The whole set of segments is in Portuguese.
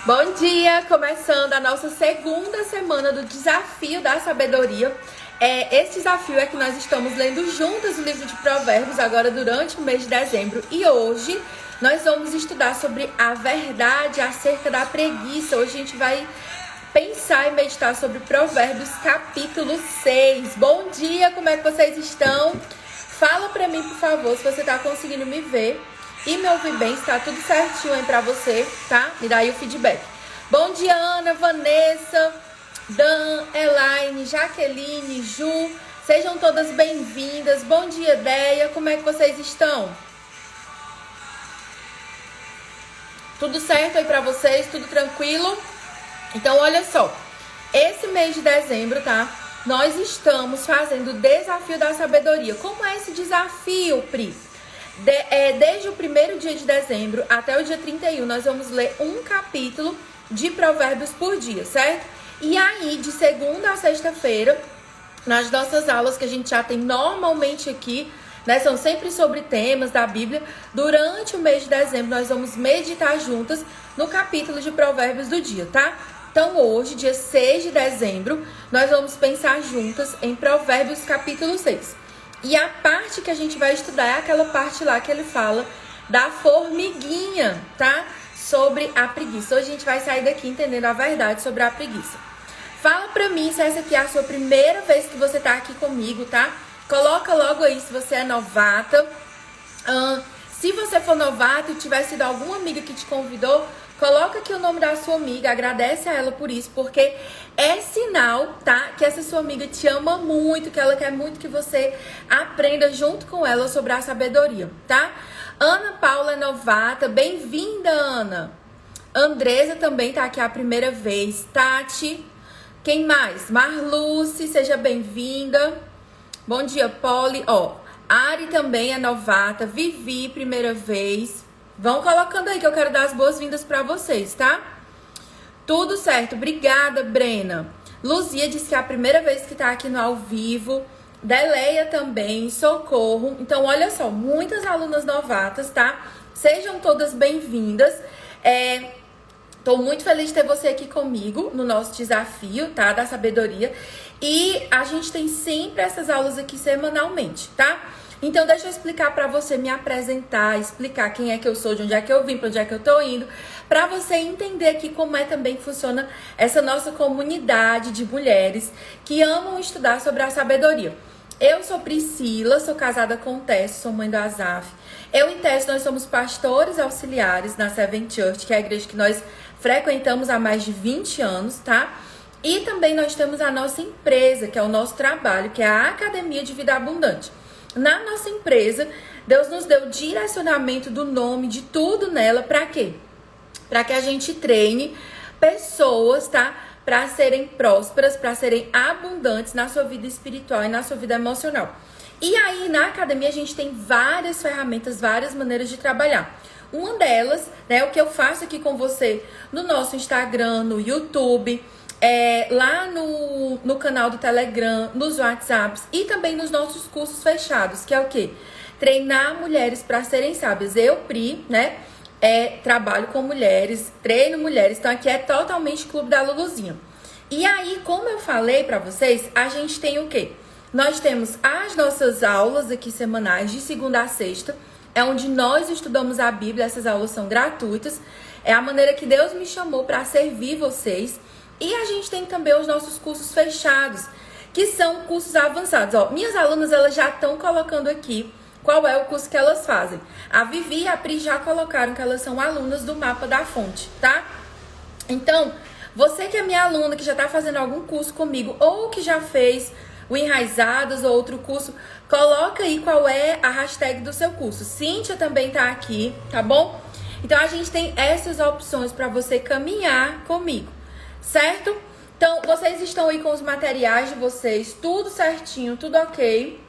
Bom dia! Começando a nossa segunda semana do Desafio da Sabedoria. Esse desafio é que nós estamos lendo juntas o livro de Provérbios agora durante o mês de dezembro. E hoje nós vamos estudar sobre a verdade acerca da preguiça. Hoje a gente vai pensar e meditar sobre Provérbios capítulo 6. Bom dia! Como é que vocês estão? Fala pra mim, por favor, se você tá conseguindo me ver e me ouvir bem, se tá tudo certinho aí pra você, tá? Me dá aí o feedback. Bom dia, Ana, Vanessa, Dan, Elaine, Jaqueline, Ju. Sejam todas bem-vindas. Bom dia, Deia. Como é que vocês estão? Tudo certo aí pra vocês? Tudo tranquilo? Então, olha só. Esse mês de dezembro, tá? Nós estamos fazendo o Desafio da Sabedoria. Como é esse desafio, Pri? Desde o primeiro dia de dezembro até o dia 31, nós vamos ler um capítulo de Provérbios por dia, certo? E aí, de segunda a sexta-feira, nas nossas aulas que a gente já tem normalmente aqui, né, são sempre sobre temas da Bíblia, durante o mês de dezembro nós vamos meditar juntas no capítulo de Provérbios do dia, tá? Então hoje, dia 6 de dezembro, nós vamos pensar juntas em Provérbios capítulo 6. E a parte que a gente vai estudar é aquela parte lá que ele fala da formiguinha, tá? Sobre a preguiça. Hoje a gente vai sair daqui entendendo a verdade sobre a preguiça. Fala pra mim se essa aqui é a sua primeira vez que você tá aqui comigo, tá? Coloca logo aí se você é novata. Se você for novata e tiver sido alguma amiga que te convidou, coloca aqui o nome da sua amiga, agradece a ela por isso, porque é sinal, tá? Que essa sua amiga te ama muito, que ela quer muito que você aprenda junto com ela sobre a sabedoria, tá? Ana Paula é novata, bem-vinda, Ana. Andresa também tá aqui a primeira vez. Tati, quem mais? Marluce, seja bem-vinda. Bom dia, Polly. Ari também é novata. Vivi, primeira vez. Vão colocando aí que eu quero dar as boas-vindas pra vocês, tá? Tudo certo. Obrigada, Brena. Luzia disse que é a primeira vez que tá aqui no ao vivo. Deleia também. Socorro. Então, olha só. Muitas alunas novatas, tá? Sejam todas bem-vindas. Tô muito feliz de ter você aqui comigo no nosso desafio, tá? Da sabedoria. E a gente tem sempre essas aulas aqui semanalmente, tá? Então, deixa eu explicar pra você, me apresentar, explicar quem é que eu sou, de onde é que eu vim, pra onde é que eu tô indo, pra você entender aqui como é também que funciona essa nossa comunidade de mulheres que amam estudar sobre a sabedoria. Eu sou Priscila, sou casada com Tess, sou mãe do Azaf. Eu e Tess, nós somos pastores auxiliares na Seven Church, que é a igreja que nós frequentamos há mais de 20 anos, tá? E também nós temos a nossa empresa, que é o nosso trabalho, que é a Academia de Vida Abundante. Na nossa empresa, Deus nos deu direcionamento do nome, de tudo nela, pra quê? Pra que a gente treine pessoas, tá? Pra serem prósperas, pra serem abundantes na sua vida espiritual e na sua vida emocional. E aí, na academia, a gente tem várias ferramentas, várias maneiras de trabalhar. Uma delas, né, é o que eu faço aqui com você no nosso Instagram, no YouTube, lá no canal do Telegram, nos WhatsApps e também nos nossos cursos fechados, que é o quê? Treinar mulheres para serem sábias. Eu, Pri, né, trabalho com mulheres, treino mulheres, então aqui é totalmente Clube da Luluzinha. E aí, como eu falei para vocês, a gente tem o quê? Nós temos as nossas aulas aqui semanais, de segunda a sexta, é onde nós estudamos a Bíblia, essas aulas são gratuitas, é a maneira que Deus me chamou para servir vocês. E a gente tem também os nossos cursos fechados, que são cursos avançados. Minhas alunas, elas já estão colocando aqui qual é o curso que elas fazem. A Vivi e a Pri já colocaram que elas são alunas do Mapa da Fonte, tá? Então, você que é minha aluna, que já está fazendo algum curso comigo, ou que já fez o Enraizados ou outro curso, coloca aí qual é a hashtag do seu curso. Cíntia também tá aqui, tá bom? Então, a gente tem essas opções para você caminhar comigo. Certo? Então, vocês estão aí com os materiais de vocês, tudo certinho, tudo ok.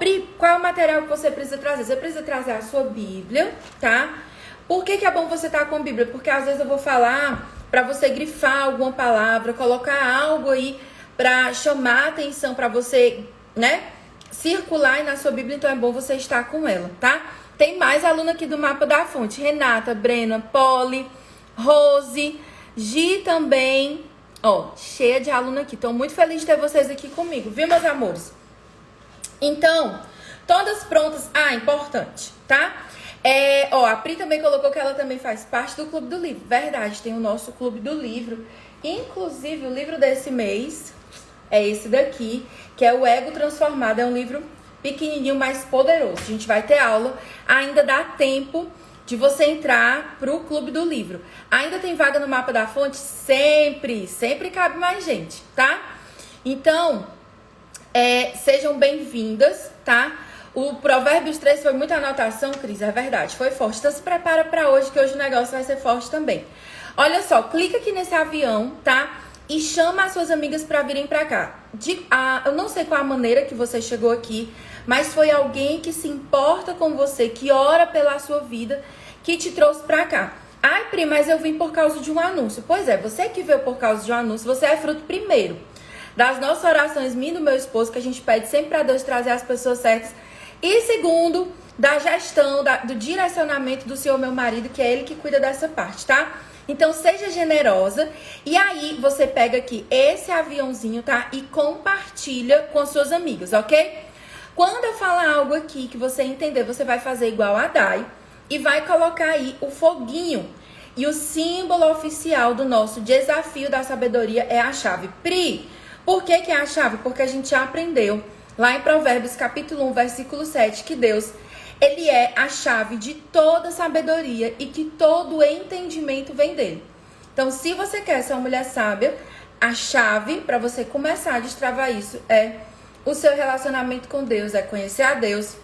Pri, qual é o material que você precisa trazer? Você precisa trazer a sua Bíblia, tá? Por que é bom você estar com a Bíblia? Porque às vezes eu vou falar pra você grifar alguma palavra, colocar algo aí pra chamar a atenção, pra você, né, circular aí na sua Bíblia, então é bom você estar com ela, tá? Tem mais aluna aqui do Mapa da Fonte. Renata, Brena, Polly, Rose, Gi também. Ó, cheia de aluno aqui. Tô muito feliz de ter vocês aqui comigo, viu, meus amores? Então, todas prontas. Ah, importante, tá? A Pri também colocou que ela também faz parte do Clube do Livro. Verdade, tem o nosso Clube do Livro. Inclusive, o livro desse mês é esse daqui, que é o Ego Transformado. É um livro pequenininho, mais poderoso. A gente vai ter aula. Ainda dá tempo de você entrar pro Clube do Livro. Ainda tem vaga no Mapa da Fonte? Sempre cabe mais gente, tá? Então, sejam bem-vindas, tá? O Provérbios 3 foi muita anotação, Cris, é verdade, foi forte. Então se prepara pra hoje, que hoje o negócio vai ser forte também. Olha só, clica aqui nesse avião, tá? E chama as suas amigas pra virem pra cá. Eu não sei qual a maneira que você chegou aqui, mas foi alguém que se importa com você, que ora pela sua vida, que te trouxe pra cá. Ai, Pri, mas eu vim por causa de um anúncio. Pois é, você que veio por causa de um anúncio, você é fruto primeiro das nossas orações, minha e do meu esposo, que a gente pede sempre pra Deus trazer as pessoas certas. E segundo, da gestão, do direcionamento do Senhor, meu marido, que é ele que cuida dessa parte, tá? Então, seja generosa. E aí, você pega aqui esse aviãozinho, tá? E compartilha com suas amigas, ok? Quando eu falar algo aqui que você entender, você vai fazer igual a Dai e vai colocar aí o foguinho. E o símbolo oficial do nosso desafio da sabedoria é a chave. Pri, por que que é a chave? Porque a gente já aprendeu lá em Provérbios capítulo 1, versículo 7, que Deus, ele é a chave de toda sabedoria e que todo entendimento vem dele. Então, se você quer ser uma mulher sábia, a chave para você começar a destravar isso é o seu relacionamento com Deus, é conhecer a Deus,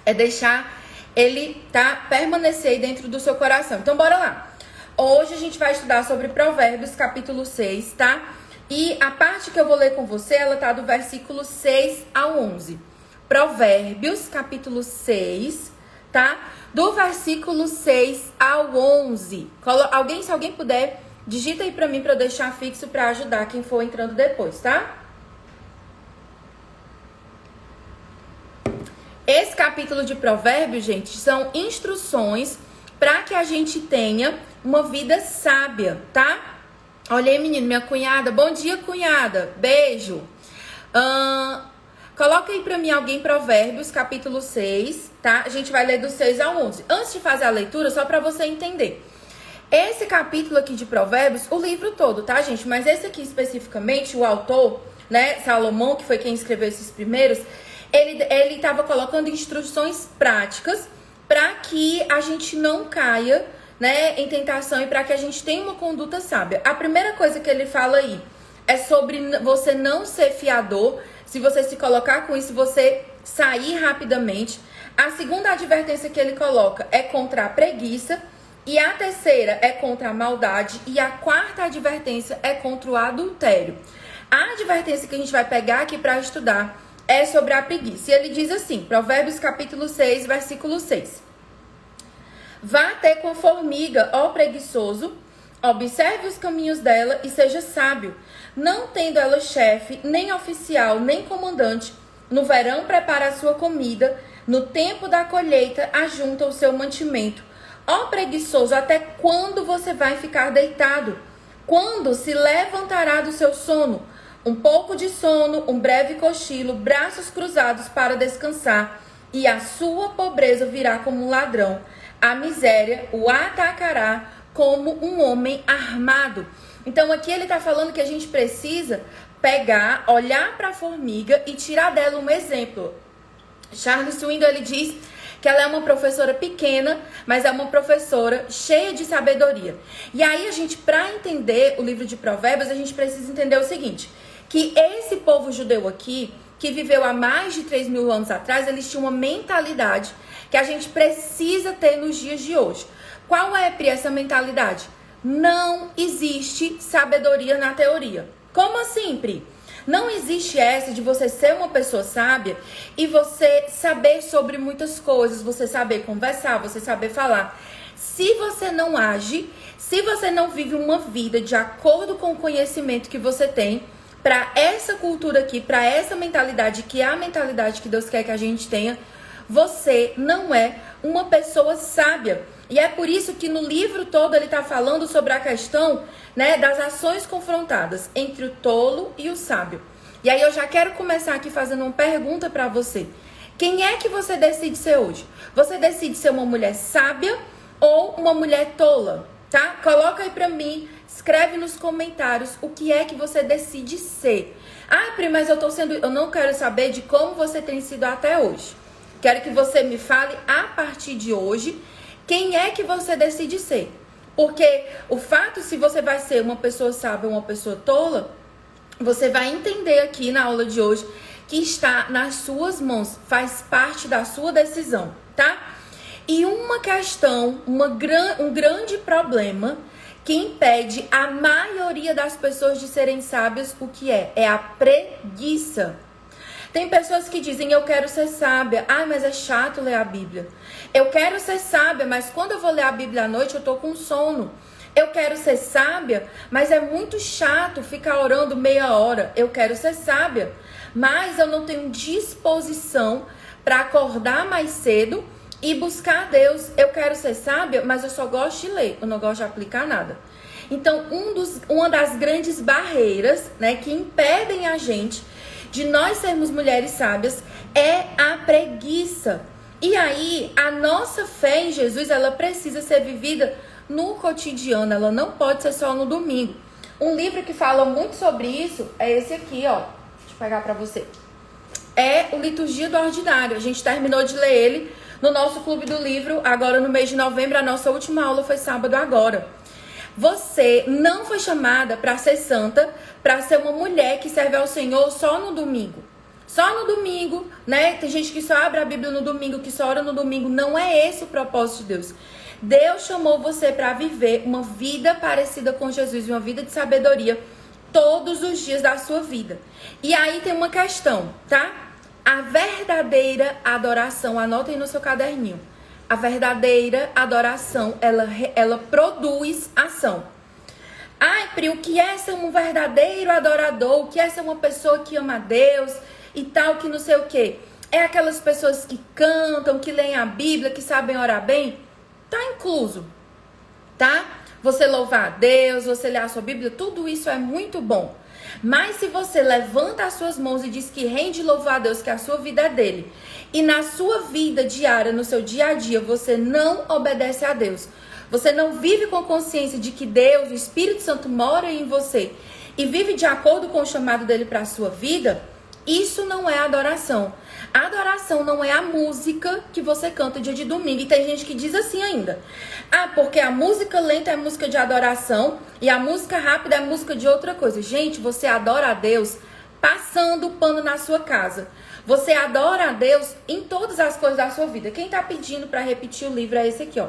é deixar ele permanecer aí dentro do seu coração. Então, bora lá. Hoje a gente vai estudar sobre Provérbios capítulo 6, tá? E a parte que eu vou ler com você, ela tá do versículo 6 ao 11. Provérbios, capítulo 6, tá? Do versículo 6 ao 11. Se alguém puder, digita aí pra mim, pra eu deixar fixo pra ajudar quem for entrando depois, tá? Esse capítulo de Provérbios, gente, são instruções pra que a gente tenha uma vida sábia, tá? Olha aí, menino, minha cunhada. Bom dia, cunhada. Beijo. Coloca aí pra mim alguém Provérbios, capítulo 6, tá? A gente vai ler do 6 ao 11. Antes de fazer a leitura, só pra você entender. Esse capítulo aqui de Provérbios, o livro todo, tá, gente? Mas esse aqui especificamente, o autor, né, Salomão, que foi quem escreveu esses primeiros, ele tava colocando instruções práticas pra que a gente não caia, né, em tentação e para que a gente tenha uma conduta sábia. A primeira coisa que ele fala aí é sobre você não ser fiador. Se você se colocar com isso, você sair rapidamente. A segunda advertência que ele coloca é contra a preguiça. E a terceira é contra a maldade. E a quarta advertência é contra o adultério. A advertência que a gente vai pegar aqui para estudar é sobre a preguiça. E ele diz assim, Provérbios capítulo 6, versículo 6. Vá ter com a formiga, ó preguiçoso, observe os caminhos dela e seja sábio. Não tendo ela chefe, nem oficial, nem comandante, no verão prepara a sua comida, no tempo da colheita ajunta o seu mantimento. Ó preguiçoso, até quando você vai ficar deitado? Quando se levantará do seu sono? Um pouco de sono, um breve cochilo, braços cruzados para descansar, e a sua pobreza virá como um ladrão. A miséria o atacará como um homem armado. Então aqui ele está falando que a gente precisa pegar, olhar para a formiga e tirar dela um exemplo. Charles Swindoll, ele diz que ela é uma professora pequena, mas é uma professora cheia de sabedoria. E aí a gente, para entender o livro de Provérbios, a gente precisa entender o seguinte, que esse povo judeu aqui, que viveu há mais de 3.000 anos atrás, eles tinham uma mentalidade que a gente precisa ter nos dias de hoje. Qual é, Pri, essa mentalidade? Não existe sabedoria na teoria. Como assim, Pri? Não existe essa de você ser uma pessoa sábia e você saber sobre muitas coisas, você saber conversar, você saber falar. Se você não age, se você não vive uma vida de acordo com o conhecimento que você tem, para essa cultura aqui, para essa mentalidade, que é a mentalidade que Deus quer que a gente tenha, você não é uma pessoa sábia. E é por isso que no livro todo ele está falando sobre a questão, né, das ações confrontadas entre o tolo e o sábio. E aí eu já quero começar aqui fazendo uma pergunta para você. Quem é que você decide ser hoje? Você decide ser uma mulher sábia ou uma mulher tola? Tá? Coloca aí pra mim, escreve nos comentários o que é que você decide ser. Ah, Pri, mas eu não quero saber de como você tem sido até hoje. Quero que você me fale a partir de hoje quem é que você decide ser. Porque o fato se você vai ser uma pessoa sábia ou uma pessoa tola, você vai entender aqui na aula de hoje que está nas suas mãos, faz parte da sua decisão, tá? E uma questão, um grande problema que impede a maioria das pessoas de serem sábias, o que é? É a preguiça. Tem pessoas que dizem, eu quero ser sábia. Ah, mas é chato ler a Bíblia. Eu quero ser sábia, mas quando eu vou ler a Bíblia à noite, eu tô com sono. Eu quero ser sábia, mas é muito chato ficar orando meia hora. Eu quero ser sábia, mas eu não tenho disposição para acordar mais cedo e buscar a Deus. Eu quero ser sábia, mas eu só gosto de ler, eu não gosto de aplicar nada. Então, uma das grandes barreiras, né, que impedem a gente de nós sermos mulheres sábias é a preguiça. E aí, a nossa fé em Jesus, ela precisa ser vivida no cotidiano, ela não pode ser só no domingo. Um livro que fala muito sobre isso é esse aqui, ó. Deixa eu pegar pra você. É o Liturgia do Ordinário. A gente terminou de ler ele no nosso clube do livro, agora no mês de novembro. A nossa última aula foi sábado agora. Você não foi chamada para ser santa, para ser uma mulher que serve ao Senhor só no domingo. Só no domingo, né? Tem gente que só abre a Bíblia no domingo, que só ora no domingo. Não é esse o propósito de Deus. Deus chamou você para viver uma vida parecida com Jesus, uma vida de sabedoria todos os dias da sua vida. E aí tem uma questão, tá? A verdadeira adoração, anotem no seu caderninho. A verdadeira adoração, ela produz ação. Ai, Pri, o que é ser um verdadeiro adorador? O que é ser uma pessoa que ama a Deus e tal, que não sei o quê? É aquelas pessoas que cantam, que leem a Bíblia, que sabem orar bem? Tá incluso, tá? Você louvar a Deus, você ler a sua Bíblia, tudo isso é muito bom. Mas se você levanta as suas mãos e diz que rende louvar a Deus, que a sua vida é dele, e na sua vida diária, no seu dia a dia, você não obedece a Deus, você não vive com consciência de que Deus, o Espírito Santo, mora em você e vive de acordo com o chamado dele para a sua vida, isso não é adoração. A adoração não é a música que você canta dia de domingo. E tem gente que diz assim ainda. Ah, porque a música lenta é música de adoração e a música rápida é música de outra coisa. Gente, você adora a Deus passando o pano na sua casa. Você adora a Deus em todas as coisas da sua vida. Quem tá pedindo para repetir o livro é esse aqui, ó.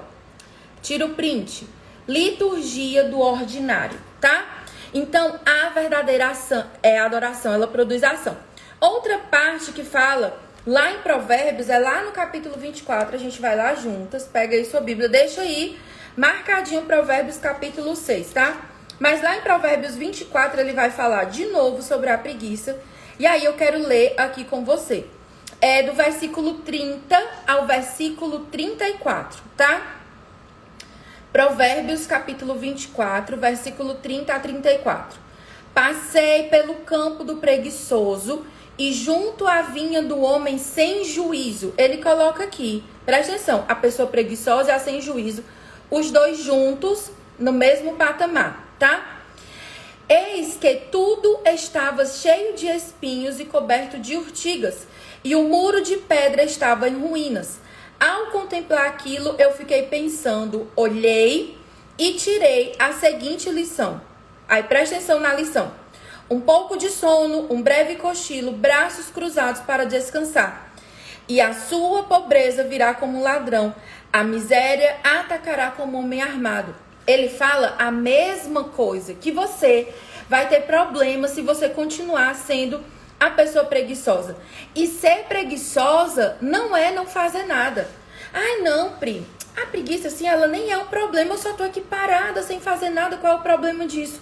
Tira o print. Liturgia do Ordinário, tá? Então, a verdadeira ação é a adoração, ela produz ação. Outra parte que fala lá em Provérbios, é lá no capítulo 24, a gente vai lá juntas, pega aí sua Bíblia, deixa aí marcadinho Provérbios capítulo 6, tá? Mas lá em Provérbios 24 ele vai falar de novo sobre a preguiça, e aí eu quero ler aqui com você. É do versículo 30 ao versículo 34, tá? Provérbios capítulo 24, versículo 30 a 34. Passei pelo campo do preguiçoso e junto à vinha do homem sem juízo. Ele coloca aqui, presta atenção, a pessoa preguiçosa e a sem juízo, os dois juntos no mesmo patamar, tá? Eis que tudo estava cheio de espinhos e coberto de urtigas, e o muro de pedra estava em ruínas. Ao contemplar aquilo, eu fiquei pensando, olhei e tirei a seguinte lição. Aí presta atenção na lição. Um pouco de sono, um breve cochilo, braços cruzados para descansar. E a sua pobreza virá como um ladrão, a miséria atacará como um homem armado. Ele fala a mesma coisa, que você vai ter problemas se você continuar sendo a pessoa preguiçosa. E ser preguiçosa não é não fazer nada. Ai não, Pri, a preguiça assim, ela nem é um problema, eu só tô aqui parada sem fazer nada, qual é o problema disso?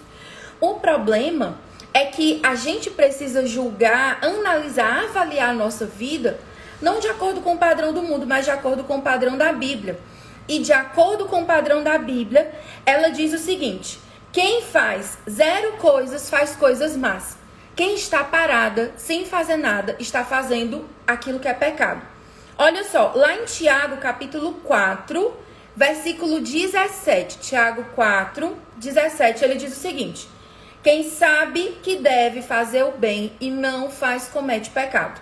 O problema é que a gente precisa julgar, analisar, avaliar a nossa vida não de acordo com o padrão do mundo, mas de acordo com o padrão da Bíblia. E de acordo com o padrão da Bíblia, ela diz o seguinte: quem faz 0 coisas, faz coisas más. Quem está parada, sem fazer nada, está fazendo aquilo que é pecado. Olha só, lá em Tiago, capítulo 4, versículo 17. Tiago 4, 17, ele diz o seguinte: quem sabe que deve fazer o bem e não faz, comete pecado.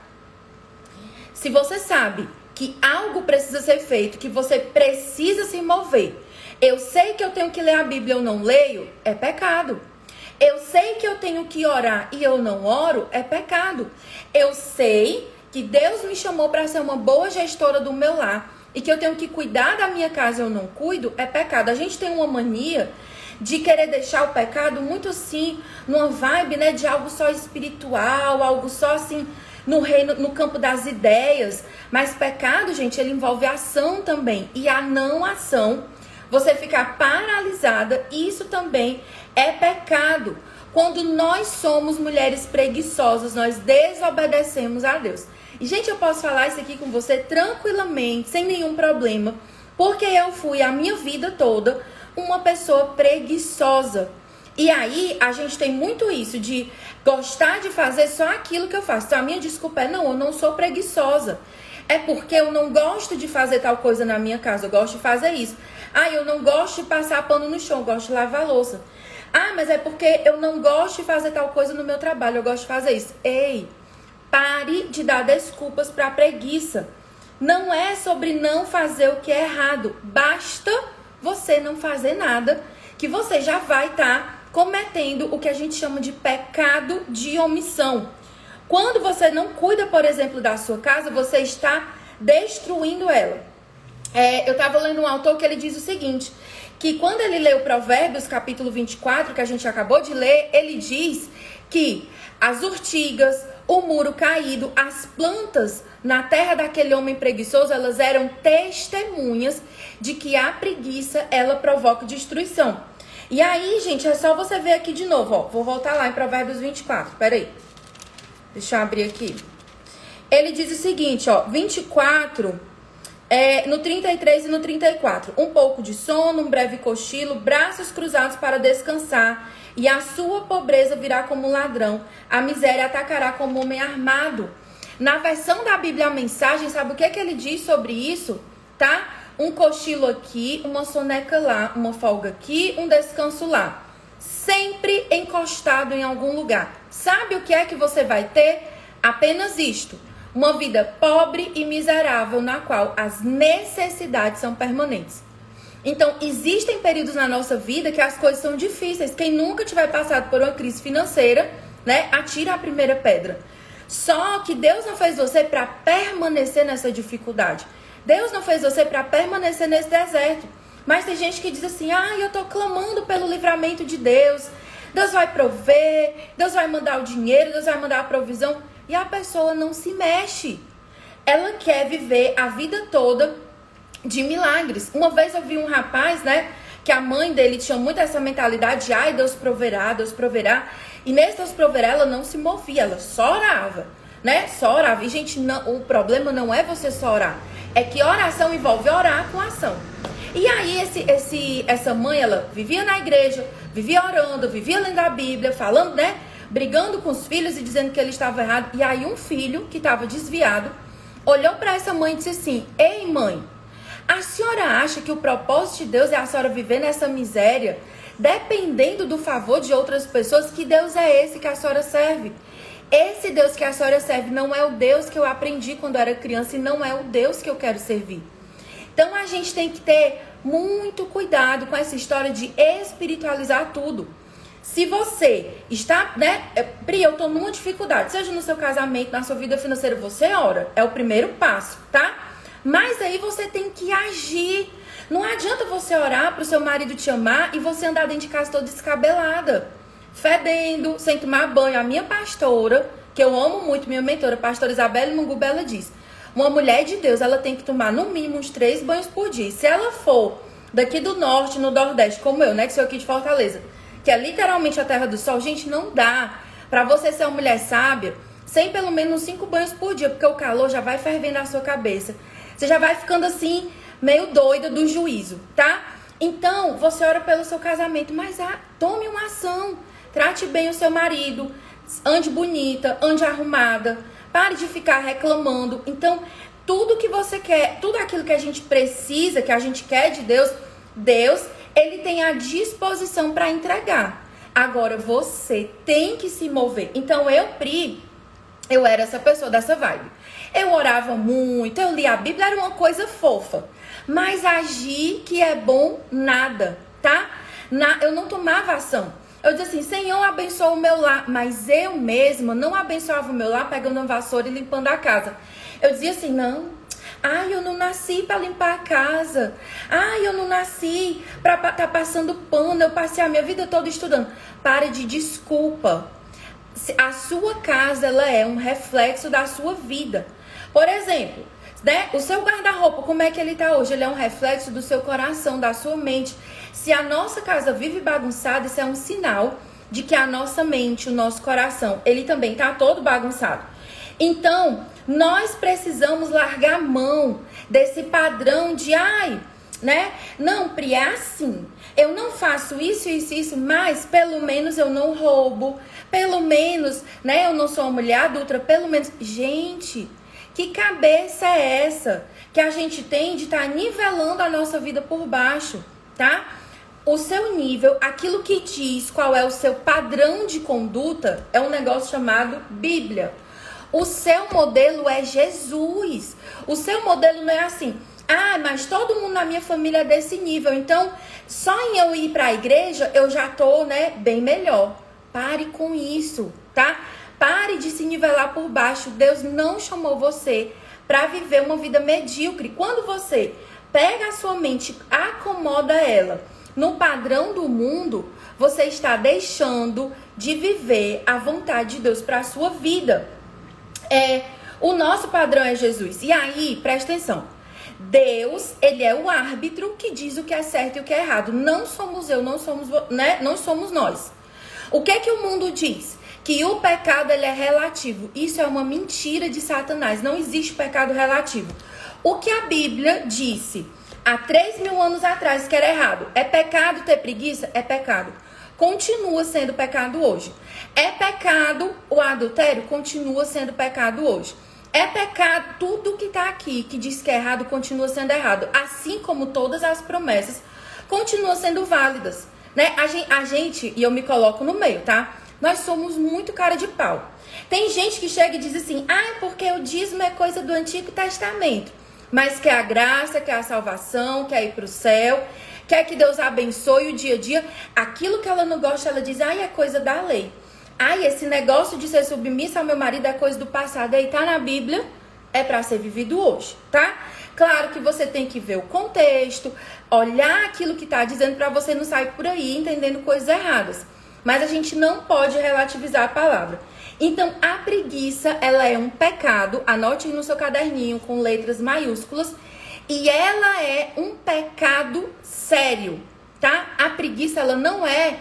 Se você sabe que algo precisa ser feito, que você precisa se mover, eu sei que eu tenho que ler a Bíblia, eu não leio, é pecado. Eu sei que eu tenho que orar e eu não oro, é pecado. Eu sei que Deus me chamou para ser uma boa gestora do meu lar e que eu tenho que cuidar da minha casa e eu não cuido, é pecado. A gente tem uma mania de querer deixar o pecado muito assim, numa vibe, né, de algo só espiritual, algo só assim, no reino, no campo das ideias. Mas pecado, gente, ele envolve ação também. E a não ação, você ficar paralisada, isso também é pecado. Quando nós somos mulheres preguiçosas, nós desobedecemos a Deus. E, gente, eu posso falar isso aqui com você tranquilamente, sem nenhum problema, porque eu fui a minha vida toda uma pessoa preguiçosa. E aí, a gente tem muito isso de gostar de fazer só aquilo que eu faço. Então, a minha desculpa é, não, eu não sou preguiçosa. É porque eu não gosto de fazer tal coisa na minha casa, eu gosto de fazer isso. Ah, eu não gosto de passar pano no chão, eu gosto de lavar a louça. Ah, mas é porque eu não gosto de fazer tal coisa no meu trabalho, eu gosto de fazer isso. Ei, pare de dar desculpas para a preguiça. Não é sobre não fazer o que é errado. Basta você não fazer nada, que você já vai estar cometendo o que a gente chama de pecado de omissão. Quando você não cuida, por exemplo, da sua casa, você está destruindo ela. Eu estava lendo um autor que ele diz o seguinte, que quando ele lê o Provérbios, capítulo 24, que a gente acabou de ler, ele diz que as urtigas, o muro caído, as plantas na terra daquele homem preguiçoso, elas eram testemunhas de que a preguiça, ela provoca destruição. E aí, gente, é só você ver aqui de novo, ó. Vou voltar lá em Provérbios 24, peraí. Deixa eu abrir aqui. Ele diz o seguinte, ó, 24, no 33 e no 34. Um pouco de sono, um breve cochilo, braços cruzados para descansar, e a sua pobreza virá como um ladrão, a miséria atacará como um homem armado. Na versão da Bíblia, a mensagem, sabe o que ele diz sobre isso? Tá? Um cochilo aqui, uma soneca lá, uma folga aqui, um descanso lá. Sempre encostado em algum lugar. Sabe o que é que você vai ter? Apenas isto. Uma vida pobre e miserável, na qual as necessidades são permanentes. Então, existem períodos na nossa vida que as coisas são difíceis. Quem nunca tiver passado por uma crise financeira, né, atira a primeira pedra. Só que Deus não fez você para permanecer nessa dificuldade. Deus não fez você para permanecer nesse deserto. Mas tem gente que diz assim, eu tô clamando pelo livramento de Deus. Deus vai prover, Deus vai mandar o dinheiro, Deus vai mandar a provisão. E a pessoa não se mexe. Ela quer viver a vida toda de milagres. Uma vez eu vi um rapaz, né, que a mãe dele tinha muito essa mentalidade de, Deus proverá, Deus proverá. E nesse Deus proverá, ela não se movia, ela só orava, né, só orava. E, gente, não, o problema não é você só orar, é que oração envolve orar com ação. E aí, essa mãe, ela vivia na igreja, vivia orando, vivia lendo a Bíblia, falando, né, brigando com os filhos e dizendo que ele estava errado. E aí, um filho que estava desviado olhou para essa mãe e disse assim, ei, mãe, a senhora acha que o propósito de Deus é a senhora viver nessa miséria, dependendo do favor de outras pessoas? Que Deus é esse que a senhora serve? Esse Deus que a senhora serve não é o Deus que eu aprendi quando era criança e não é o Deus que eu quero servir. Então, a gente tem que ter muito cuidado com essa história de espiritualizar tudo. Se você está, né, Pri, eu tô numa dificuldade, seja no seu casamento, na sua vida financeira, você ora, é o primeiro passo, tá? Mas aí você tem que agir. Não adianta você orar pro seu marido te amar e você andar dentro de casa toda descabelada, fedendo, sem tomar banho. A minha pastora, que eu amo muito, minha mentora, pastora Isabelle Munguba, ela diz, uma mulher de Deus, ela tem que tomar no mínimo uns 3 banhos por dia. Se ela for daqui do norte, no nordeste, como eu, né, que sou aqui de Fortaleza, que é literalmente a terra do sol, gente, não dá. Pra você ser uma mulher sábia, sem pelo menos 5 banhos por dia, porque o calor já vai fervendo a sua cabeça. Você já vai ficando assim, meio doida do juízo, tá? Então, você ora pelo seu casamento, mas tome uma ação. Trate bem o seu marido, ande bonita, ande arrumada, pare de ficar reclamando. Então, tudo que você quer, tudo aquilo que a gente precisa, que a gente quer de Deus, Ele tem a disposição para entregar. Agora, você tem que se mover. Então, eu era essa pessoa dessa vibe. Eu orava muito, eu lia a Bíblia, era uma coisa fofa. Mas agir que é bom, nada, tá? Eu não tomava ação. Eu dizia assim, Senhor, abençoa o meu lar. Mas eu mesma não abençoava o meu lar pegando uma vassoura e limpando a casa. Eu dizia assim, não. Ai, eu não nasci para limpar a casa. Ai, eu não nasci para estar passando pano. Eu passei a minha vida toda estudando. Pare de desculpa. A sua casa, ela é um reflexo da sua vida. Por exemplo, né? O seu guarda-roupa, como é que ele tá hoje? Ele é um reflexo do seu coração, da sua mente. Se a nossa casa vive bagunçada, isso é um sinal de que a nossa mente, o nosso coração, ele também tá todo bagunçado. Então, nós precisamos largar a mão desse padrão de, né? Não, Pri, é assim. Eu não faço isso, mas pelo menos eu não roubo. Pelo menos, né? Eu não sou uma mulher adulta, pelo menos. Gente, que cabeça é essa que a gente tem de estar nivelando a nossa vida por baixo, tá? O seu nível, aquilo que diz qual é o seu padrão de conduta, é um negócio chamado Bíblia. O seu modelo é Jesus. O seu modelo não é assim, mas todo mundo na minha família é desse nível, então só em eu ir para a igreja eu já tô, né, bem melhor. Pare com isso, tá? Pare de se nivelar por baixo. Deus não chamou você para viver uma vida medíocre. Quando você pega a sua mente, acomoda ela no padrão do mundo, você está deixando de viver a vontade de Deus para a sua vida. O nosso padrão é Jesus. E aí, presta atenção. Deus, ele é o árbitro que diz o que é certo e o que é errado. Não somos eu, não somos, né? Não somos nós. O que é que o mundo diz? Que o pecado, ele é relativo. Isso é uma mentira de Satanás. Não existe pecado relativo. O que a Bíblia disse há 3.000 anos atrás que era errado. É pecado ter preguiça? É pecado. Continua sendo pecado hoje. É pecado o adultério? Continua sendo pecado hoje. É pecado tudo que está aqui, que diz que é errado, continua sendo errado. Assim como todas as promessas continuam sendo válidas, né? A gente, e eu me coloco no meio, tá? Nós somos muito cara de pau. Tem gente que chega e diz assim, porque o dízimo é coisa do Antigo Testamento. Mas quer a graça, quer a salvação, quer ir pro céu, quer que Deus abençoe o dia a dia. Aquilo que ela não gosta, ela diz, é coisa da lei. Esse negócio de ser submissa ao meu marido é coisa do passado. Aí tá na Bíblia, é pra ser vivido hoje, tá? Claro que você tem que ver o contexto, olhar aquilo que tá dizendo pra você não sair por aí entendendo coisas erradas. Mas a gente não pode relativizar a palavra. Então, a preguiça, ela é um pecado. Anote no seu caderninho com letras maiúsculas. E ela é um pecado sério, tá? A preguiça, ela não é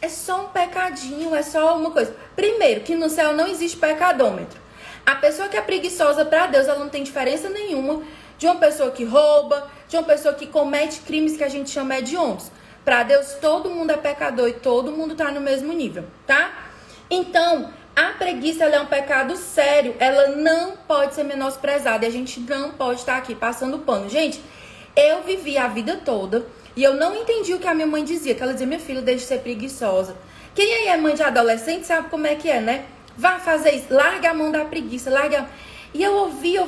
só um pecadinho, é só uma coisa. Primeiro, que no céu não existe pecadômetro. A pessoa que é preguiçosa para Deus, ela não tem diferença nenhuma de uma pessoa que rouba, de uma pessoa que comete crimes que a gente chama hediondos. Para Deus, todo mundo é pecador e todo mundo tá no mesmo nível, tá? Então, a preguiça, ela é um pecado sério. Ela não pode ser menosprezada. E a gente não pode estar aqui passando pano. Gente, eu vivi a vida toda e eu não entendi o que a minha mãe dizia. Que ela dizia, minha filha, deixa de ser preguiçosa. Quem aí é mãe de adolescente sabe como é que é, né? Vá fazer isso, larga a mão da preguiça, E eu ouvi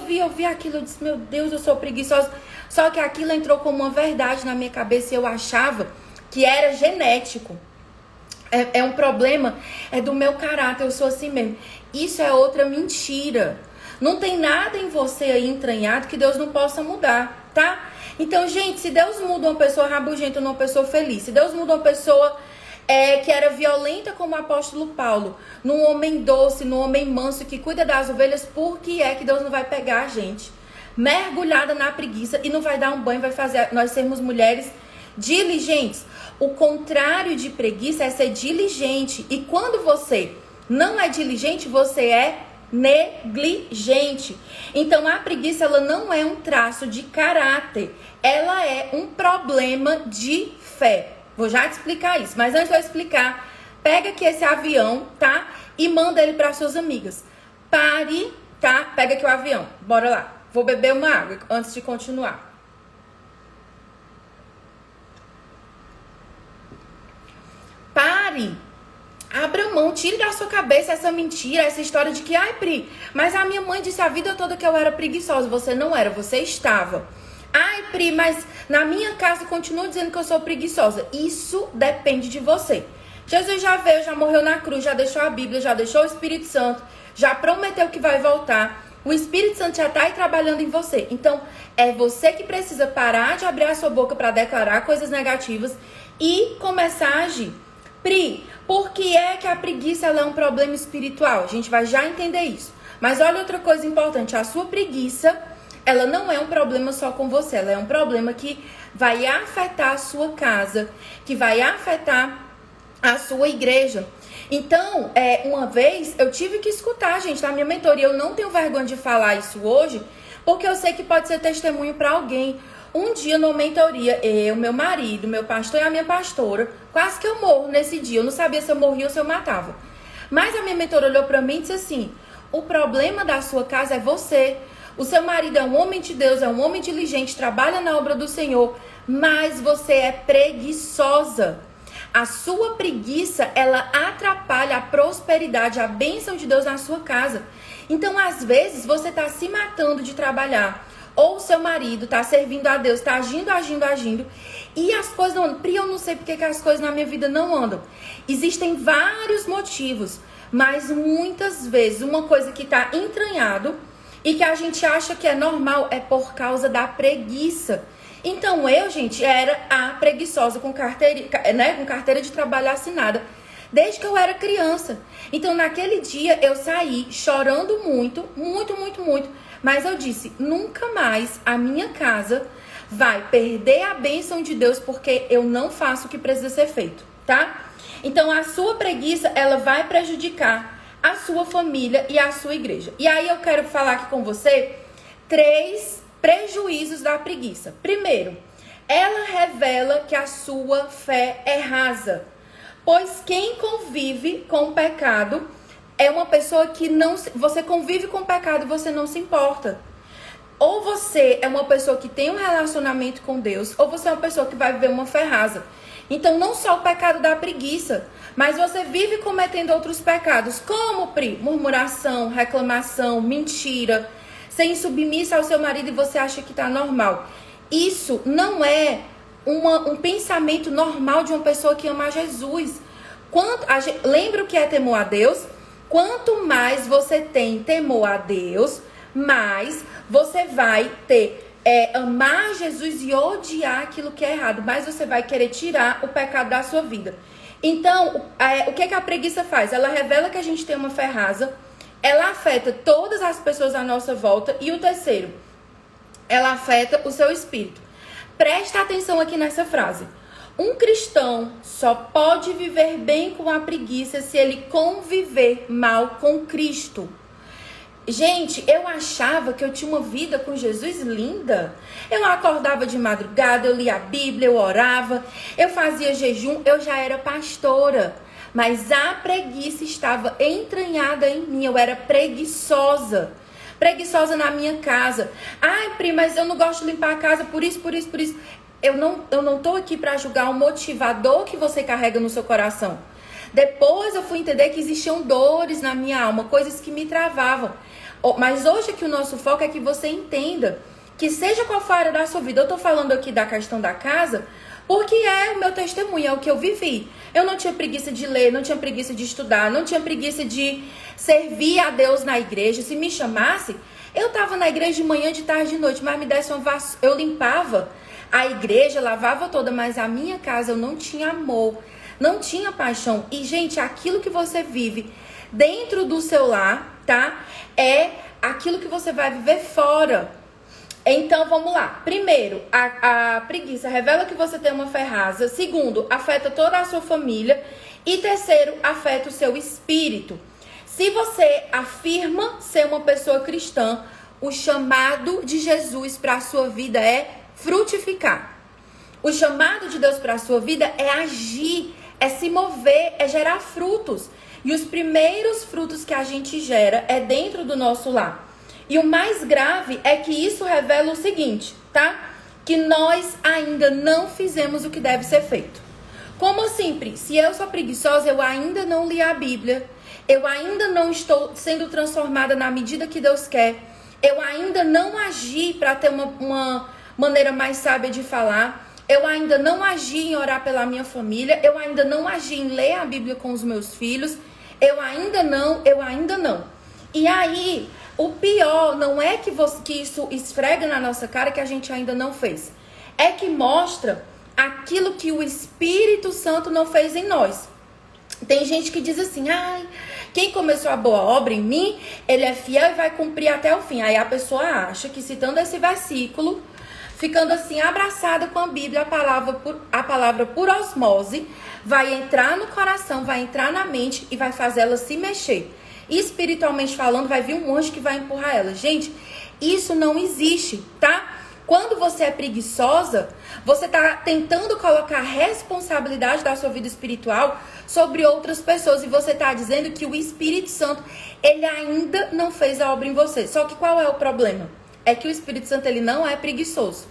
aquilo, eu disse, meu Deus, eu sou preguiçosa. Só que aquilo entrou como uma verdade na minha cabeça e eu achava que era genético. É um problema, é do meu caráter, eu sou assim mesmo. Isso é outra mentira. Não tem nada em você aí entranhado que Deus não possa mudar, tá? Então, gente, se Deus muda uma pessoa rabugenta numa pessoa feliz, se Deus muda uma pessoa que era violenta como o apóstolo Paulo, num homem doce, num homem manso que cuida das ovelhas, por que é que Deus não vai pegar a gente mergulhada na preguiça e não vai dar um banho, vai fazer nós sermos mulheres diligentes? O contrário de preguiça é ser diligente. E quando você não é diligente, você é negligente. Então a preguiça, ela não é um traço de caráter, ela é um problema de fé. Vou já te explicar isso, mas antes de eu explicar, pega aqui esse avião, tá? E manda ele para suas amigas. Pare, tá? Pega aqui o avião, bora lá. Vou beber uma água antes de continuar. Pare. Abra mão, tire da sua cabeça essa mentira, essa história de que, ai, Pri, mas a minha mãe disse a vida toda que eu era preguiçosa. Você não era, você estava. Ai, Pri, mas na minha casa continua dizendo que eu sou preguiçosa. Isso depende de você. Jesus já veio, já morreu na cruz, já deixou a Bíblia, já deixou o Espírito Santo, já prometeu que vai voltar. O Espírito Santo já está aí trabalhando em você. Então, é você que precisa parar de abrir a sua boca para declarar coisas negativas e começar a agir. Pri, por que é que a preguiça ela é um problema espiritual? A gente vai já entender isso. Mas olha outra coisa importante. A sua preguiça, ela não é um problema só com você. Ela é um problema que vai afetar a sua casa, que vai afetar a sua igreja. Então, uma vez eu tive que escutar, gente, na minha mentoria. Eu não tenho vergonha de falar isso hoje, porque eu sei que pode ser testemunho para alguém. Um dia, numa mentoria, eu, meu marido, meu pastor e a minha pastora, quase que eu morro nesse dia. Eu não sabia se eu morria ou se eu matava. Mas a minha mentora olhou pra mim e disse assim: o problema da sua casa é você. O seu marido é um homem de Deus, é um homem diligente, trabalha na obra do Senhor, mas você é preguiçosa. A sua preguiça, ela atrapalha a prosperidade, a bênção de Deus na sua casa. Então, às vezes, você tá se matando de trabalhar. Ou o seu marido tá servindo a Deus, tá agindo, e as coisas não andam. Pri, eu não sei porque que as coisas na minha vida não andam. Existem vários motivos, mas muitas vezes uma coisa que tá entranhado e que a gente acha que é normal é por causa da preguiça. Então eu, gente, era a preguiçosa com carteira de trabalho assinada, desde que eu era criança. Então naquele dia eu saí chorando muito. Mas eu disse, nunca mais a minha casa vai perder a bênção de Deus porque eu não faço o que precisa ser feito, tá? Então a sua preguiça, ela vai prejudicar a sua família e a sua igreja. E aí eu quero falar aqui com você 3 prejuízos da preguiça. Primeiro, ela revela que a sua fé é rasa, pois quem convive com o pecado é uma pessoa que não... Você convive com o pecado e você não se importa. Ou você é uma pessoa que tem um relacionamento com Deus, ou você é uma pessoa que vai viver uma fé rasa. Então, não só o pecado da preguiça, mas você vive cometendo outros pecados. Como, Pri? Murmuração, reclamação, mentira, ser insubmissa ao seu marido e você acha que tá normal. Isso não é um pensamento normal de uma pessoa que ama a Jesus. Lembra o que é temor a Deus? Quanto mais você tem temor a Deus, mais você vai ter amar Jesus e odiar aquilo que é errado. Mais você vai querer tirar o pecado da sua vida. Então, o que a preguiça faz? Ela revela que a gente tem uma fé rasa. Ela afeta todas as pessoas à nossa volta. E o terceiro, ela afeta o seu espírito. Presta atenção aqui nessa frase. Um cristão só pode viver bem com a preguiça se ele conviver mal com Cristo. Gente, eu achava que eu tinha uma vida com Jesus linda. Eu acordava de madrugada, eu lia a Bíblia, eu orava, eu fazia jejum, eu já era pastora. Mas a preguiça estava entranhada em mim, eu era preguiçosa. Preguiçosa na minha casa. Ai, Pri, mas eu não gosto de limpar a casa por isso. Eu não tô aqui para julgar o motivador que você carrega no seu coração. Depois eu fui entender que existiam dores na minha alma, coisas que me travavam. Mas hoje aqui o nosso foco é que você entenda que seja qual for a área da sua vida, eu tô falando aqui da questão da casa, porque é o meu testemunho, é o que eu vivi. Eu não tinha preguiça de ler, não tinha preguiça de estudar, não tinha preguiça de servir a Deus na igreja. Se me chamasse, eu tava na igreja de manhã, de tarde, de noite, mas me desse uma vassoura, eu limpava a igreja, lavava toda, mas a minha casa eu não tinha amor, não tinha paixão. E, gente, aquilo que você vive dentro do seu lar, tá? É aquilo que você vai viver fora. Então, vamos lá. Primeiro, a preguiça revela que você tem uma fé rasa. Segundo, afeta toda a sua família. E terceiro, afeta o seu espírito. Se você afirma ser uma pessoa cristã, o chamado de Jesus para a sua vida é frutificar. O chamado de Deus para a sua vida é agir, é se mover, é gerar frutos. E os primeiros frutos que a gente gera é dentro do nosso lar. E o mais grave é que isso revela o seguinte, tá? Que nós ainda não fizemos o que deve ser feito. Como assim, Pri? Se eu sou preguiçosa, eu ainda não li a Bíblia, eu ainda não estou sendo transformada na medida que Deus quer, eu ainda não agi para ter uma maneira mais sábia de falar, eu ainda não agi em orar pela minha família, eu ainda não agi em ler a Bíblia com os meus filhos, eu ainda não. E aí, o pior não é que isso esfrega na nossa cara que a gente ainda não fez. É que mostra aquilo que o Espírito Santo não fez em nós. Tem gente que diz assim, quem começou a boa obra em mim, ele é fiel e vai cumprir até o fim. Aí a pessoa acha que citando esse versículo, ficando assim abraçada com a Bíblia, a palavra por osmose, vai entrar no coração, vai entrar na mente e vai fazer ela se mexer. Espiritualmente falando, vai vir um anjo que vai empurrar ela. Gente, isso não existe, tá? Quando você é preguiçosa, você está tentando colocar a responsabilidade da sua vida espiritual sobre outras pessoas. E você está dizendo que o Espírito Santo, ele ainda não fez a obra em você. Só que qual é o problema? É que o Espírito Santo, ele não é preguiçoso.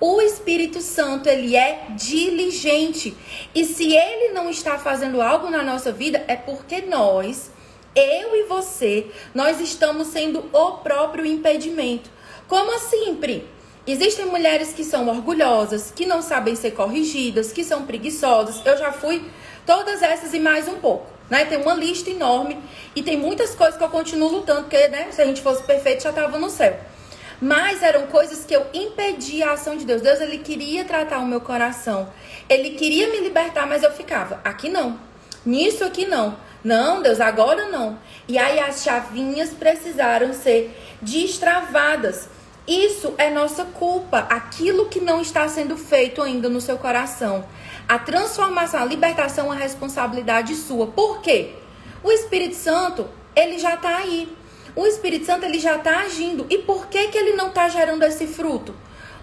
O Espírito Santo, ele é diligente. E se ele não está fazendo algo na nossa vida, é porque nós, eu e você, nós estamos sendo o próprio impedimento. Como assim, Pri? Existem mulheres que são orgulhosas, que não sabem ser corrigidas, que são preguiçosas. Eu já fui todas essas e mais um pouco, né? Tem uma lista enorme e tem muitas coisas que eu continuo lutando, porque, né, se a gente fosse perfeito, já estava no céu. Mas eram coisas que eu impedia a ação de Deus. Deus, ele queria tratar o meu coração. Ele queria me libertar, mas eu ficava, aqui não. Nisso aqui não. Não, Deus, agora não. E aí as chavinhas precisaram ser destravadas. Isso é nossa culpa, aquilo que não está sendo feito ainda no seu coração. A transformação, a libertação é uma responsabilidade sua. Por quê? O Espírito Santo, ele já está aí. O Espírito Santo, ele já está agindo. E por que ele não está gerando esse fruto?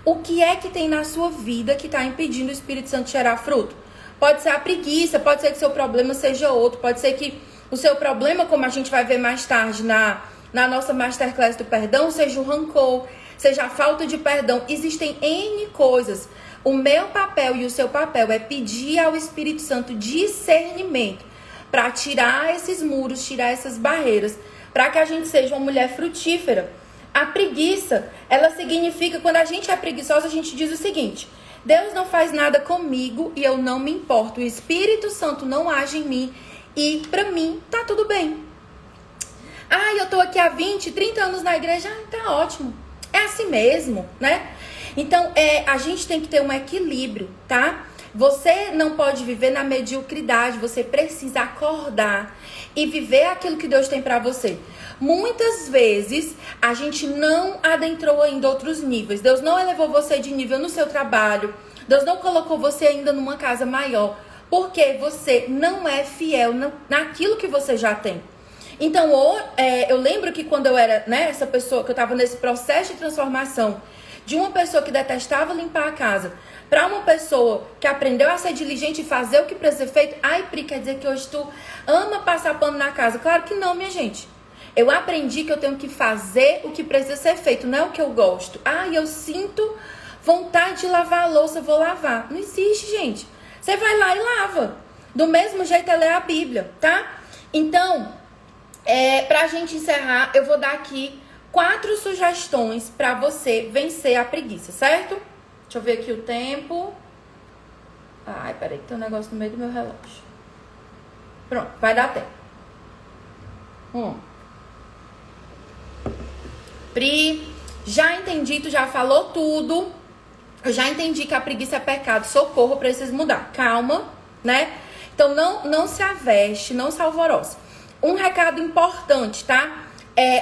O que é que tem na sua vida que está impedindo o Espírito Santo de gerar fruto? Pode ser a preguiça, pode ser que seu problema seja outro, pode ser que o seu problema, como a gente vai ver mais tarde na nossa Masterclass do Perdão, seja o rancor, seja a falta de perdão. Existem N coisas. O meu papel e o seu papel é pedir ao Espírito Santo discernimento para tirar esses muros, tirar essas barreiras, para que a gente seja uma mulher frutífera. A preguiça, ela significa, quando a gente é preguiçosa, a gente diz o seguinte: Deus não faz nada comigo e eu não me importo. O Espírito Santo não age em mim e pra mim tá tudo bem. Eu tô aqui há 20, 30 anos na igreja, tá ótimo. É assim mesmo, né? Então, a gente tem que ter um equilíbrio, tá? Você não pode viver na mediocridade, você precisa acordar e viver aquilo que Deus tem pra você. Muitas vezes, a gente não adentrou ainda outros níveis. Deus não elevou você de nível no seu trabalho. Deus não colocou você ainda numa casa maior. Porque você não é fiel naquilo que você já tem. Então, eu lembro que quando eu era, né, essa pessoa, que eu estava nesse processo de transformação, de uma pessoa que detestava limpar a casa, para uma pessoa que aprendeu a ser diligente e fazer o que precisa ser feito. Pri, quer dizer que hoje tu ama passar pano na casa? Claro que não, minha gente. Eu aprendi que eu tenho que fazer o que precisa ser feito, não é o que eu gosto. Eu sinto vontade de lavar a louça, vou lavar. Não existe, gente. Você vai lá e lava. Do mesmo jeito é ler a Bíblia, tá? Então, pra gente encerrar, eu vou dar aqui 4 sugestões pra você vencer a preguiça, certo? Deixa eu ver aqui o tempo. Peraí, tem um negócio no meio do meu relógio. Pronto, vai dar tempo. Pri, já entendi, tu já falou tudo. Eu já entendi que a preguiça é pecado. Socorro, preciso mudar. Calma, né? Então não se aveste, não se alvoroce. Um recado importante, tá?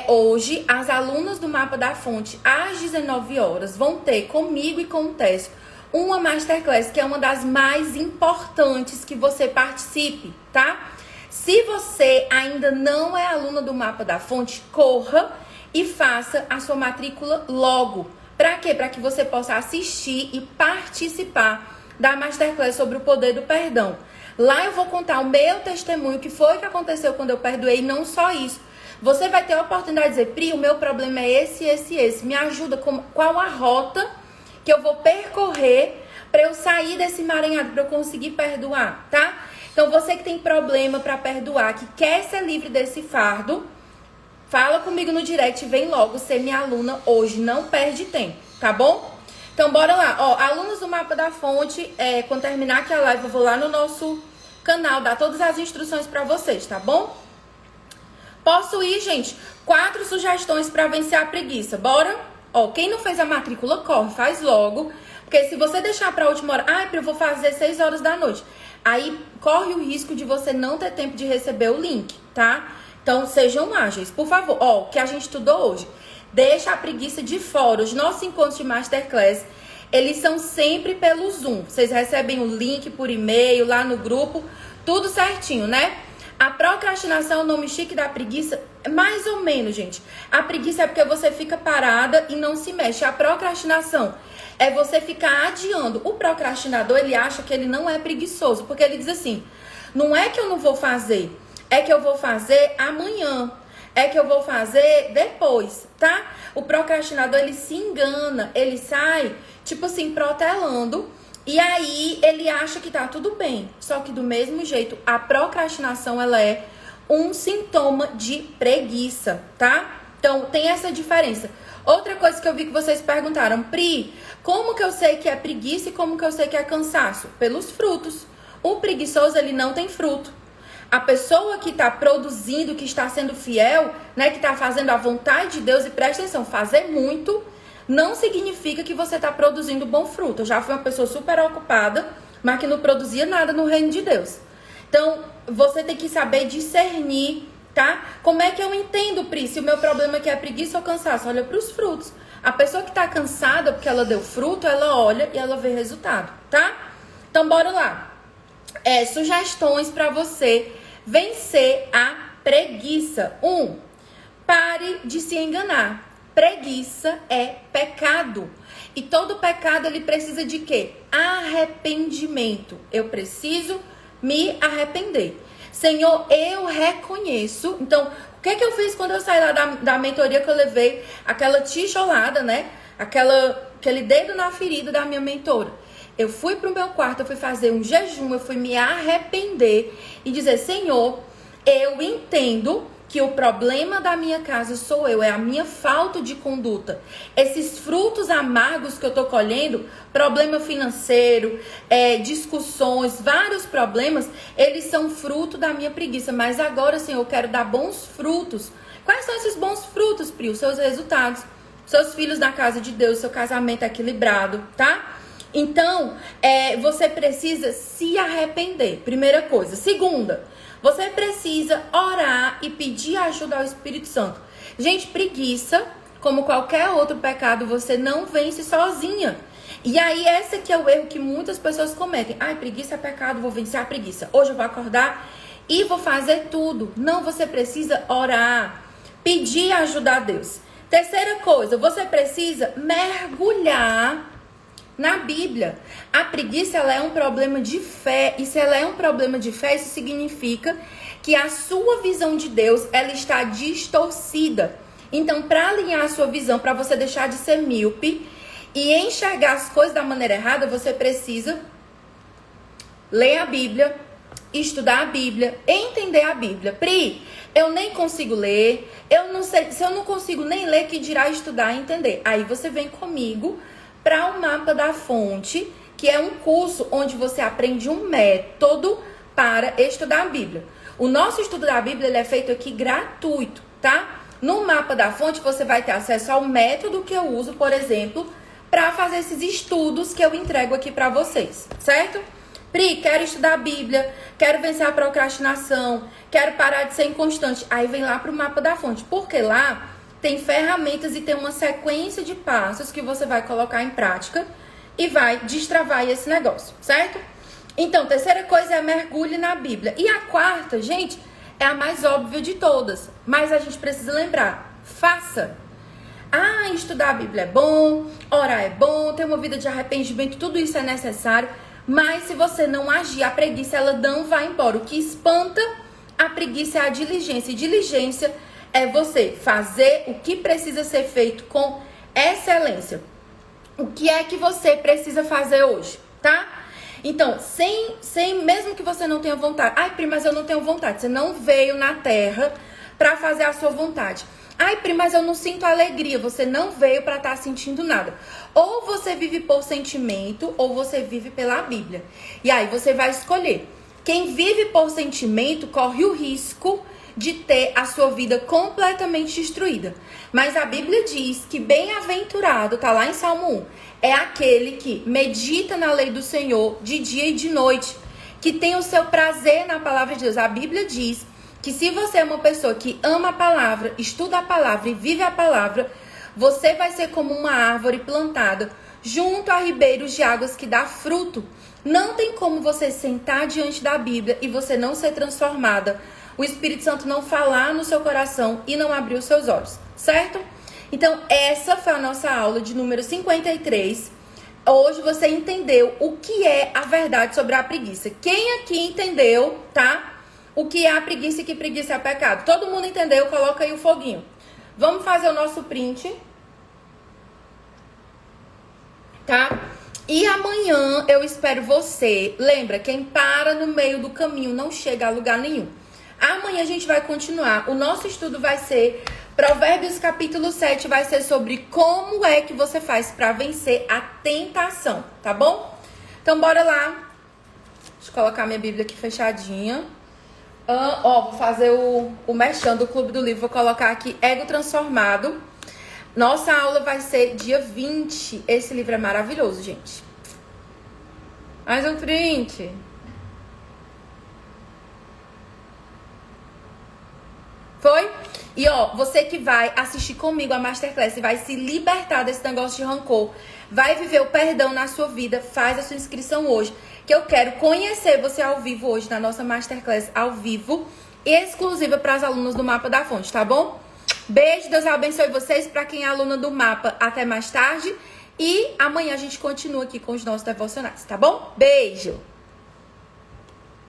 Hoje, as alunas do Mapa da Fonte, às 19 horas, vão ter comigo e com o Técio uma Masterclass, que é uma das mais importantes que você participe, tá? Se você ainda não é aluna do Mapa da Fonte, corra e faça a sua matrícula logo. Para quê? Para que você possa assistir e participar da Masterclass sobre o poder do perdão. Lá eu vou contar o meu testemunho, o que foi que aconteceu quando eu perdoei, e não só isso. Você vai ter a oportunidade de dizer, Pri, o meu problema é esse. Me ajuda, qual a rota que eu vou percorrer para eu sair desse emaranhado, para eu conseguir perdoar, tá? Então, você que tem problema para perdoar, que quer ser livre desse fardo, fala comigo no direct, vem logo ser minha aluna hoje, não perde tempo, tá bom? Então, bora lá. Ó, alunos do Mapa da Fonte, quando terminar aqui a live, eu vou lá no nosso canal, dar todas as instruções para vocês, tá bom? Posso ir, gente? 4 sugestões para vencer a preguiça. Bora? Ó, quem não fez a matrícula, corre, faz logo. Porque se você deixar pra última hora, eu vou fazer 6 horas da noite. Aí corre o risco de você não ter tempo de receber o link, tá? Então sejam ágeis, por favor. Ó, o que a gente estudou hoje. Deixa a preguiça de fora. Os nossos encontros de Masterclass, eles são sempre pelo Zoom. Vocês recebem o link por e-mail, lá no grupo, tudo certinho, né? A procrastinação, o nome chique da preguiça, mais ou menos, gente. A preguiça é porque você fica parada e não se mexe. A procrastinação é você ficar adiando. O procrastinador, ele acha que ele não é preguiçoso, porque ele diz assim, não é que eu não vou fazer, é que eu vou fazer amanhã, é que eu vou fazer depois, tá? O procrastinador, ele se engana, ele sai, tipo assim, protelando, e aí ele acha que tá tudo bem. Só que do mesmo jeito, a procrastinação, ela é um sintoma de preguiça, tá? Então, tem essa diferença. Outra coisa que eu vi que vocês perguntaram, Pri, como que eu sei que é preguiça e como que eu sei que é cansaço? Pelos frutos. O preguiçoso, ele não tem fruto. A pessoa que está produzindo, que está sendo fiel, né, que está fazendo a vontade de Deus, e presta atenção, fazer muito não significa que você está produzindo bom fruto. Eu já fui uma pessoa super ocupada, mas que não produzia nada no reino de Deus. Então, você tem que saber discernir, tá? Como é que eu entendo, Pri, se o meu problema aqui é preguiça ou cansaço? Olha para os frutos. A pessoa que está cansada porque ela deu fruto, ela olha e ela vê resultado, tá? Então, bora lá. Sugestões para você vencer a preguiça. 1. Pare de se enganar. Preguiça é pecado. E todo pecado, ele precisa de quê? Arrependimento. Eu preciso me arrepender. Senhor, eu reconheço. Então, o que eu fiz quando eu saí lá da mentoria, que eu levei aquela tijolada, né? Aquele dedo na ferida da minha mentora. Eu fui pro meu quarto, eu fui fazer um jejum, eu fui me arrepender e dizer, Senhor, eu entendo que o problema da minha casa sou eu, é a minha falta de conduta. Esses frutos amargos que eu tô colhendo, problema financeiro, discussões, vários problemas, eles são fruto da minha preguiça. Mas agora, Senhor, eu quero dar bons frutos. Quais são esses bons frutos, Pri? Os seus resultados, seus filhos na casa de Deus, seu casamento equilibrado, tá? Então, você precisa se arrepender, primeira coisa. Segunda, você precisa orar e pedir ajuda ao Espírito Santo. Gente, preguiça, como qualquer outro pecado, você não vence sozinha. E aí, esse aqui é o erro que muitas pessoas cometem. Preguiça é pecado, vou vencer a preguiça. Hoje eu vou acordar e vou fazer tudo. Não, você precisa orar, pedir ajuda a Deus. Terceira coisa, você precisa mergulhar na Bíblia. A preguiça, ela é um problema de fé. E se ela é um problema de fé, isso significa que a sua visão de Deus, ela está distorcida. Então, para alinhar a sua visão, para você deixar de ser míope e enxergar as coisas da maneira errada, você precisa ler a Bíblia, estudar a Bíblia, entender a Bíblia. Pri, eu nem consigo ler, eu não sei, se eu não consigo nem ler, que dirá estudar e entender. Aí você vem comigo para o Mapa da Fonte, que é um curso onde você aprende um método para estudar a Bíblia. O nosso estudo da Bíblia, ele é feito aqui gratuito, tá? No Mapa da Fonte, você vai ter acesso ao método que eu uso, por exemplo, para fazer esses estudos que eu entrego aqui para vocês, certo? Pri, quero estudar a Bíblia, quero vencer a procrastinação, quero parar de ser inconstante. Aí vem lá para o Mapa da Fonte, porque lá tem ferramentas e tem uma sequência de passos que você vai colocar em prática e vai destravar esse negócio, certo? Então, terceira coisa é mergulhe na Bíblia. E a quarta, gente, é a mais óbvia de todas. Mas a gente precisa lembrar. Faça. Ah, estudar a Bíblia é bom, orar é bom, ter uma vida de arrependimento, tudo isso é necessário. Mas se você não agir, a preguiça, ela não vai embora. O que espanta a preguiça é a diligência. E diligência é você fazer o que precisa ser feito com excelência. O que é que você precisa fazer hoje, tá? Então, mesmo que você não tenha vontade. Ai, prima, mas eu não tenho vontade. Você não veio na terra pra fazer a sua vontade. Ai, prima, mas eu não sinto alegria. Você não veio pra estar sentindo nada. Ou você vive por sentimento, ou você vive pela Bíblia. E aí você vai escolher. Quem vive por sentimento corre o risco de ter a sua vida completamente destruída. Mas a Bíblia diz que bem-aventurado, tá lá em Salmo 1, é aquele que medita na lei do Senhor de dia e de noite, que tem o seu prazer na palavra de Deus. A Bíblia diz que se você é uma pessoa que ama a palavra, estuda a palavra e vive a palavra, você vai ser como uma árvore plantada junto a ribeiros de águas que dá fruto. Não tem como você sentar diante da Bíblia e você não ser transformada, o Espírito Santo não falar no seu coração e não abrir os seus olhos, certo? Então, essa foi a nossa aula de número 53. Hoje você entendeu o que é a verdade sobre a preguiça. Quem aqui entendeu, tá? O que é a preguiça e que preguiça é pecado? Todo mundo entendeu? Coloca aí o foguinho. Vamos fazer o nosso print. Tá? E amanhã eu espero você. Lembra, quem para no meio do caminho não chega a lugar nenhum. Amanhã a gente vai continuar. O nosso estudo vai ser Provérbios capítulo 7, vai ser sobre como é que você faz para vencer a tentação, tá bom? Então bora lá. Deixa eu colocar minha Bíblia aqui fechadinha. Vou fazer o merchan do Clube do Livro. Vou colocar aqui Ego Transformado. Nossa aula vai ser dia 20. Esse livro é maravilhoso, gente. Mais um print. Foi? E você que vai assistir comigo a Masterclass e vai se libertar desse negócio de rancor, vai viver o perdão na sua vida, faz a sua inscrição hoje, que eu quero conhecer você ao vivo hoje na nossa Masterclass ao vivo, exclusiva para as alunas do Mapa da Fonte, tá bom? Beijo, Deus abençoe vocês. Para quem é aluna do Mapa, até mais tarde. E amanhã a gente continua aqui com os nossos devocionais, tá bom? Beijo!